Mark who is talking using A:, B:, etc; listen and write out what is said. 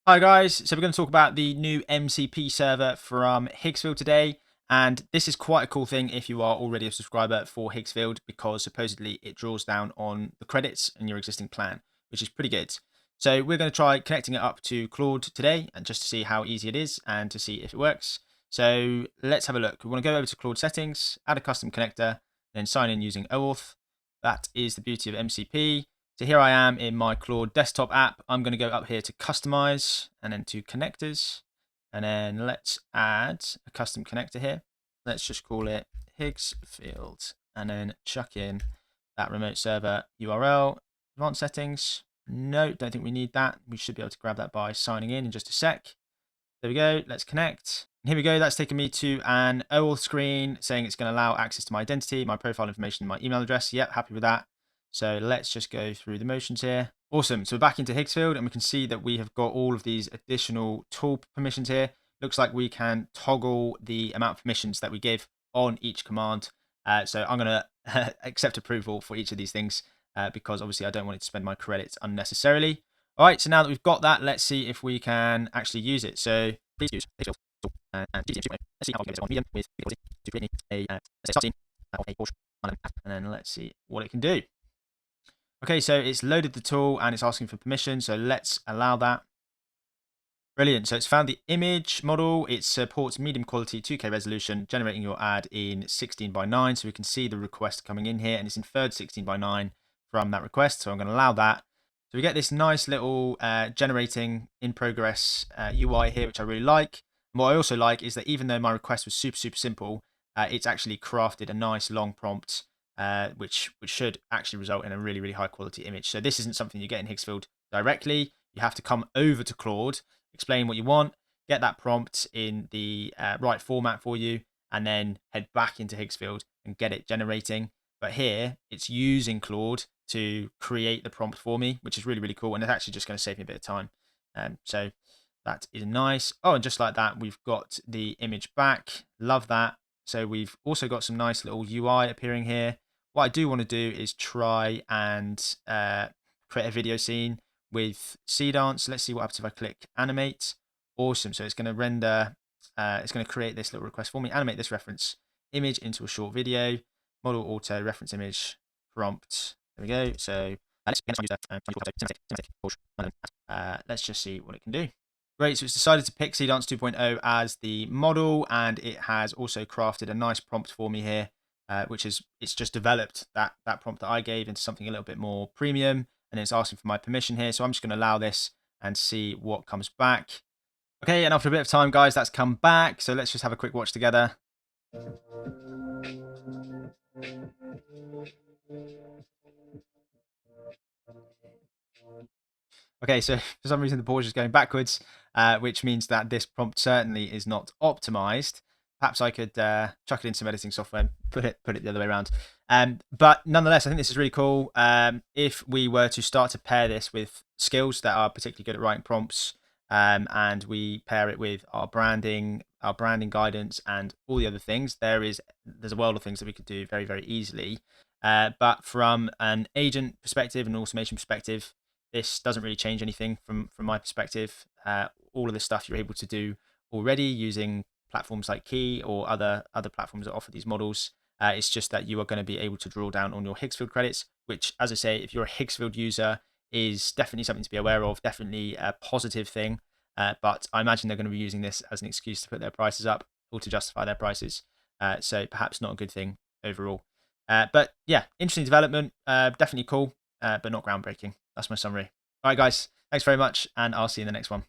A: Hi guys, so we're going to talk about the new MCP server from Higgsfield today, and this is quite a cool thing if you are already a subscriber for Higgsfield because supposedly it draws down on the credits in your existing plan, which is pretty good. So we're going to try connecting it up to Claude today and just to see how easy it is and to see if it works. So let's have a look. We want to go over to Claude settings, add a custom connector, then sign in using OAuth. That is the beauty of MCP. So here I am in my Claude Desktop app. I'm going to go up here to Customize and then to Connectors. And then let's add a custom connector here. Let's just call it Higgsfield and then chuck in that remote server URL. Advanced settings. No, don't think we need that. We should be able to grab that by signing in just a sec. There we go. Let's connect. And here we go. That's taken me to an OAuth screen saying it's going to allow access to my identity, my profile information, my email address. Yep, happy with that. So let's just go through the motions here. Awesome. So we're back into Higgsfield and we can see that we have got all of these additional tool permissions here. Looks like we can toggle the amount of permissions that we give on each command. So I'm going to accept approval for each of these things because obviously I don't want it to spend my credits unnecessarily. All right, so now that we've got that, let's see if we can actually use it. So please use Higgsfield and GPT Image. Let's see how I can get this on medium with difficulty to create me a start scene of a Porsche, and then let's see what it can do. Okay, so it's loaded the tool and it's asking for permission, so let's allow that. Brilliant. So it's found the image model. It supports medium quality 2K resolution, generating your ad in 16:9. So we can see the request coming in here and it's inferred 16:9 from that request. So I'm going to allow that. So we get this nice little generating in progress UI here, which I really like. And what I also like is that even though my request was super simple, it's actually crafted a nice long prompt, which should actually result in a really high quality image. So this isn't something you get in Higgsfield directly. You have to come over to Claude, explain what you want, get that prompt in the right format for you, and then head back into Higgsfield and get it generating. But here, it's using Claude to create the prompt for me, which is really cool. And it's actually just going to save me a bit of time. So that is nice. Oh, and just like that, we've got the image back. Love that. So we've also got some nice little UI appearing here. What I do want to do is try and create a video scene with Seedance. Let's see what happens if I click animate. Awesome. So it's going to render, it's going to create this little request for me. Animate this reference image into a short video. Model auto reference image prompt. There we go. So let's just see what it can do. Great, so it's decided to pick Seedance 2.0 as the model, and it has also crafted a nice prompt for me here, which is it's just developed that prompt that I gave into something a little bit more premium, and it's asking for my permission here. So I'm just going to allow this and see what comes back. Okay, and after a bit of time, guys, that's come back. So let's just have a quick watch together. Okay, so for some reason the Porsche is going backwards, which means that this prompt certainly is not optimized. Perhaps I could chuck it in some editing software and put it the other way around. But nonetheless, I think this is really cool. If we were to start to pair this with skills that are particularly good at writing prompts, and we pair it with our branding guidance, and all the other things, there's a world of things that we could do very easily. But from an agent perspective and automation perspective, this doesn't really change anything from my perspective. All of this stuff you're able to do already using platforms like Key or other platforms that offer these models. It's just that you are going to be able to draw down on your Higgsfield credits, which, as I say, if you're a Higgsfield user, is definitely something to be aware of, definitely a positive thing. But I imagine they're going to be using this as an excuse to put their prices up or to justify their prices. So perhaps not a good thing overall. But yeah, interesting development, definitely cool, but not groundbreaking. That's my summary. All right, guys, thanks very much, and I'll see you in the next one.